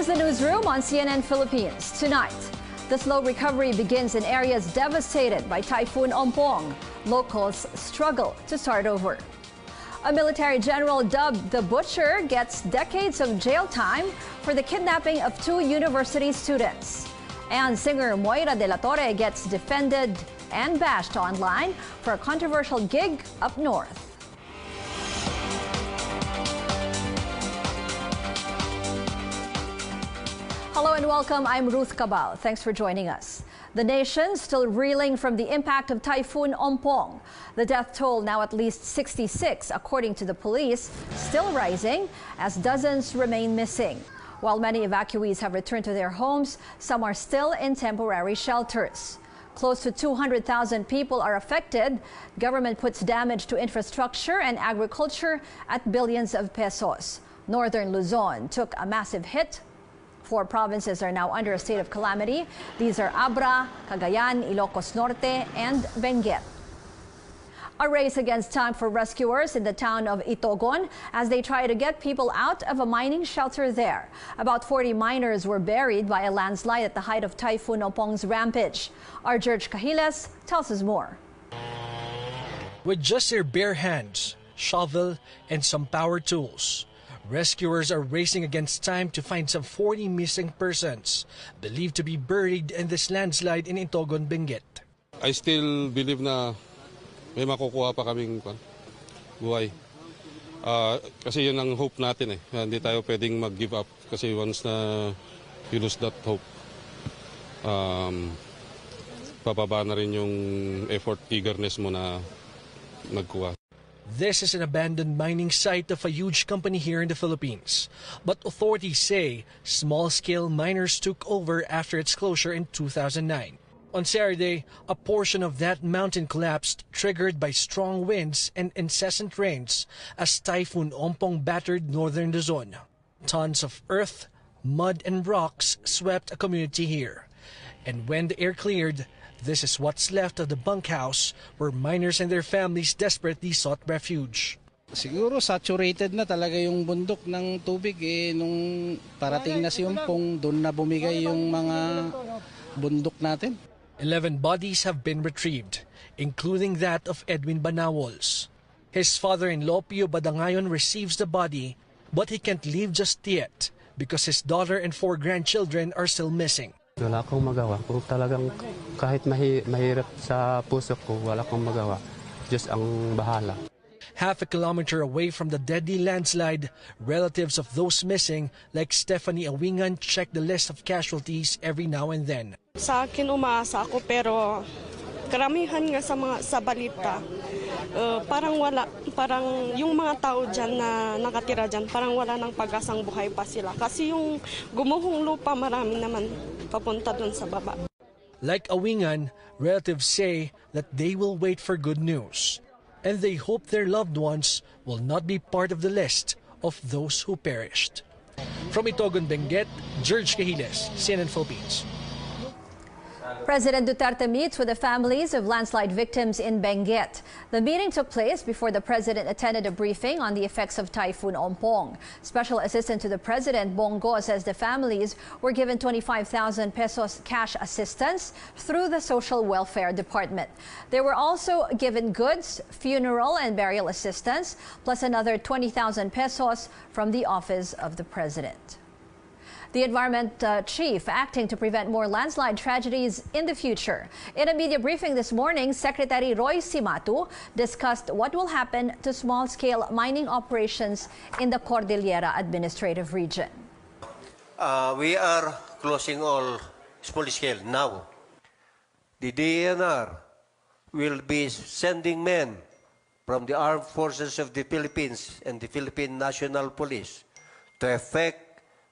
is the newsroom on CNN Philippines. Tonight, the slow recovery begins in areas devastated by Typhoon Ompong. Locals struggle to start over. A military general dubbed the Butcher gets decades of jail time for the kidnapping of 2 university students. And singer Moira de la Torre gets defended and bashed online for a controversial gig up north. Hello and welcome. I'm Ruth Cabal. Thanks for joining us. The nation still reeling from the impact of Typhoon Ompong. The death toll now at least 66, according to the police, still rising as dozens remain missing. While many evacuees have returned to their homes, some are still in temporary shelters. Close to 200,000 people are affected. Government puts damage to infrastructure and agriculture at billions of pesos. Northern Luzon took a massive hit. 4 provinces are now under a state of calamity. These are Abra, Cagayan, Ilocos Norte, and Benguet. A race against time for rescuers in the town of Itogon as they try to get people out of a mining shelter there. About 40 miners were buried by a landslide at the height of Typhoon Ompong's rampage. Our George Cahiles tells us more. With just their bare hands, shovel, and some power tools, rescuers are racing against time to find some 40 missing persons believed to be buried in this landslide in Itogon, Benguet. I still believe na may makukuha pa kaming buhay. Kasi yun ang hope natin eh. Hindi tayo pwedeng mag-give up kasi once na you lose that hope, bababa na rin yung effort, eagerness mo na magkuha. This is an abandoned mining site of a huge company here in the Philippines. But authorities say small-scale miners took over after its closure in 2009. On Saturday, a portion of that mountain collapsed, triggered by strong winds and incessant rains as Typhoon Ompong battered northern Luzon. Tons of earth, mud and rocks swept a community here. And when the air cleared, this is what's left of the bunkhouse where miners and their families desperately sought refuge. Siguro saturated na talaga yung bundok ng tubig nung parating na si Ompong, doon na bumigay yung mga bundok natin. 11 bodies have been retrieved, including that of Edwin Banawols. His father-in-law Pio Badangayon receives the body, but he can't leave just yet because his daughter and 4 grandchildren are still missing. Wala akong magawa. Kung talagang kahit mahirap sa puso ko, wala akong magawa. Diyos ang bahala. Half a kilometer away from the deadly landslide, relatives of those missing, like Stephanie Awingan, check the list of casualties every now and then. Sa akin umaasa ako pero karamihan nga sa balita, parang yung mga tao dyan na nakatira dyan, parang wala ng pag-asang buhay pa sila. Kasi yung gumuhong lupa, marami naman papunta dun sa baba. Like Awingan, relatives say that they will wait for good news. And they hope their loved ones will not be part of the list of those who perished. From Itogon, Benguet, George Cahiles, CNN Philippines. President Duterte meets with the families of landslide victims in Benguet. The meeting took place before the president attended a briefing on the effects of Typhoon Ompong. Special Assistant to the President, Bongo, says the families were given 25,000 pesos cash assistance through the Social Welfare Department. They were also given goods, funeral and burial assistance, plus another 20,000 pesos from the Office of the President. The Environment Chief acting to prevent more landslide tragedies in the future. In a media briefing this morning, Secretary Roy Cimatu discussed what will happen to small-scale mining operations in the Cordillera Administrative Region. We are closing all small-scale now. The DENR will be sending men from the Armed Forces of the Philippines and the Philippine National Police to effect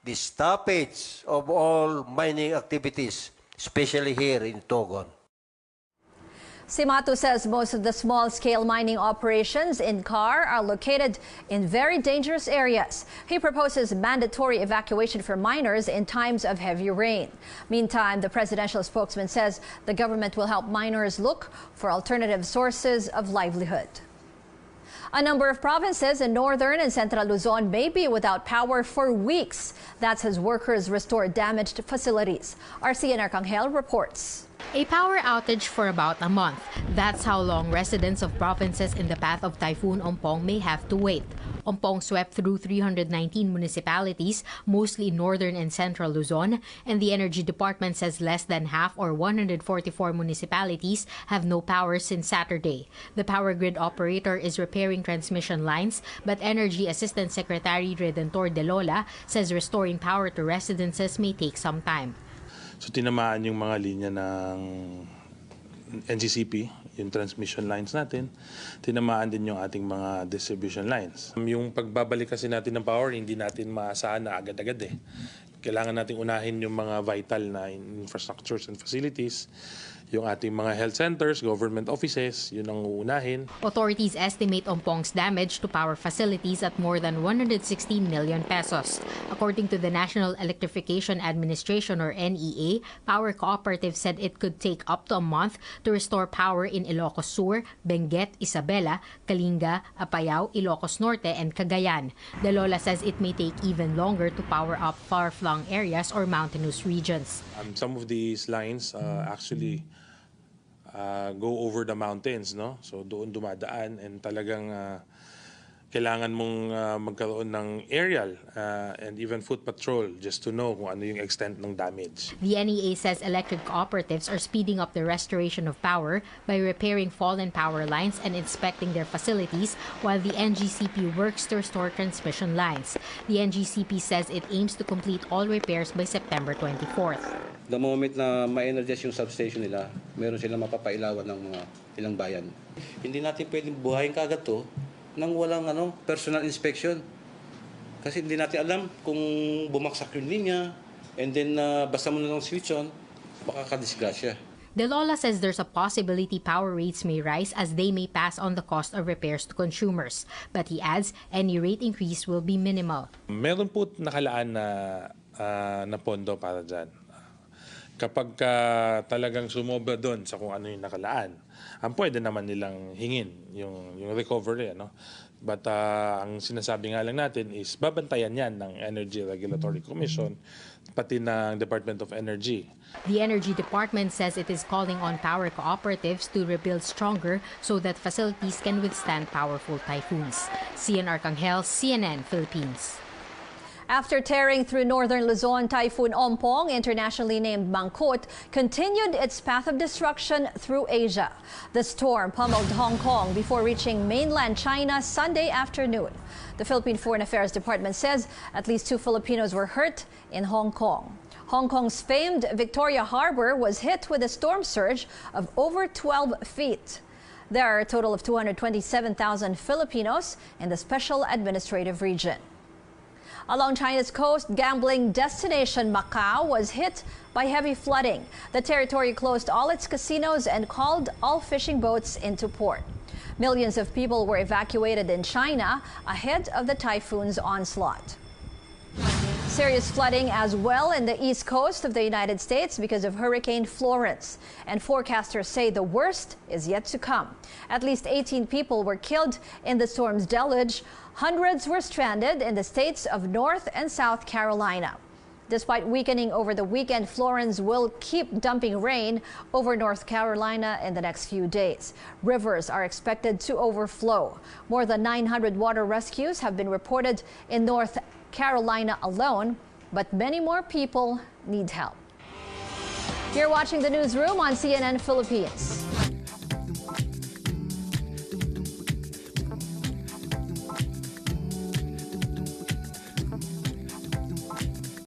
the stoppage of all mining activities, especially here in Itogon. Cimatu says most of the small-scale mining operations in CAR are located in very dangerous areas. He proposes mandatory evacuation for miners in times of heavy rain. Meantime, the presidential spokesman says the government will help miners look for alternative sources of livelihood. A number of provinces in northern and central Luzon may be without power for weeks. That's as workers restore damaged facilities. RCN Arcangel reports. A power outage for about a month. That's how long residents of provinces in the path of Typhoon Ompong may have to wait. Ompong swept through 319 municipalities, mostly in northern and central Luzon, and the Energy Department says less than half, or 144 municipalities, have no power since Saturday. The power grid operator is repairing transmission lines, but Energy Assistant Secretary Redentor De Lola says restoring power to residences may take some time. So tinamaan yung mga linya ng NGCP, yung transmission lines natin. Tinamaan din yung ating mga distribution lines. Yung pagbabalik kasi natin ng power, hindi natin maasahan na agad-agad eh. Kailangan natin unahin yung mga vital na infrastructures and facilities. Yung ating mga health centers, government offices, yun ang uunahin. Authorities estimate Ompong's damage to power facilities at more than 116 million pesos. According to the National Electrification Administration or NEA, power cooperatives said it could take up to a month to restore power in Ilocos Sur, Benguet, Isabela, Kalinga, Apayao, Ilocos Norte, and Cagayan. De Lola says it may take even longer to power up far-flung areas or mountainous regions. Some of these lines actually go over the mountains, no? So doon dumadaan and talagang kailangan mong magkaroon ng aerial and even foot patrol just to know kung ano yung extent ng damage. The NEA says electric cooperatives are speeding up the restoration of power by repairing fallen power lines and inspecting their facilities, while the NGCP works to restore transmission lines. The NGCP says it aims to complete all repairs by September 24th. The moment na ma-energize yung substation nila, meron silang mapapailawan ng mga ilang bayan. Hindi natin pwedeng buhayin kaagad to nang walang personal inspection. Kasi hindi natin alam kung bumaksak yung linya and then basta mo na ng switch on, baka kadisgrasya. De Lola says there's a possibility power rates may rise as they may pass on the cost of repairs to consumers. But he adds any rate increase will be minimal. Meron po nakalaan na pondo para dyan. Kapag talagang sumobra doon sa kung ano yung nakalaan, ang pwede naman nilang hingin yung recovery. But ang sinasabi nga lang natin is babantayan yan ng Energy Regulatory Commission, pati ng Department of Energy. The Energy Department says it is calling on power cooperatives to rebuild stronger so that facilities can withstand powerful typhoons. Cian Arcangel, CNN, Philippines. After tearing through northern Luzon, Typhoon Ompong, internationally named Mangkhut, continued its path of destruction through Asia. The storm pummeled Hong Kong before reaching mainland China Sunday afternoon. The Philippine Foreign Affairs Department says at least 2 Filipinos were hurt in Hong Kong. Hong Kong's famed Victoria Harbor was hit with a storm surge of over 12 feet. There are a total of 227,000 Filipinos in the Special Administrative Region. Along China's coast, gambling destination Macau was hit by heavy flooding. The territory closed all its casinos and called all fishing boats into port. Millions of people were evacuated in China ahead of the typhoon's onslaught. Serious flooding as well in the east coast of the United States because of Hurricane Florence. And forecasters say the worst is yet to come. At least 18 people were killed in the storm's deluge. Hundreds were stranded in the states of North and South Carolina. Despite weakening over the weekend, Florence will keep dumping rain over North Carolina in the next few days. Rivers are expected to overflow. More than 900 water rescues have been reported in North Carolina alone, but many more people need help. You're watching the newsroom on CNN Philippines.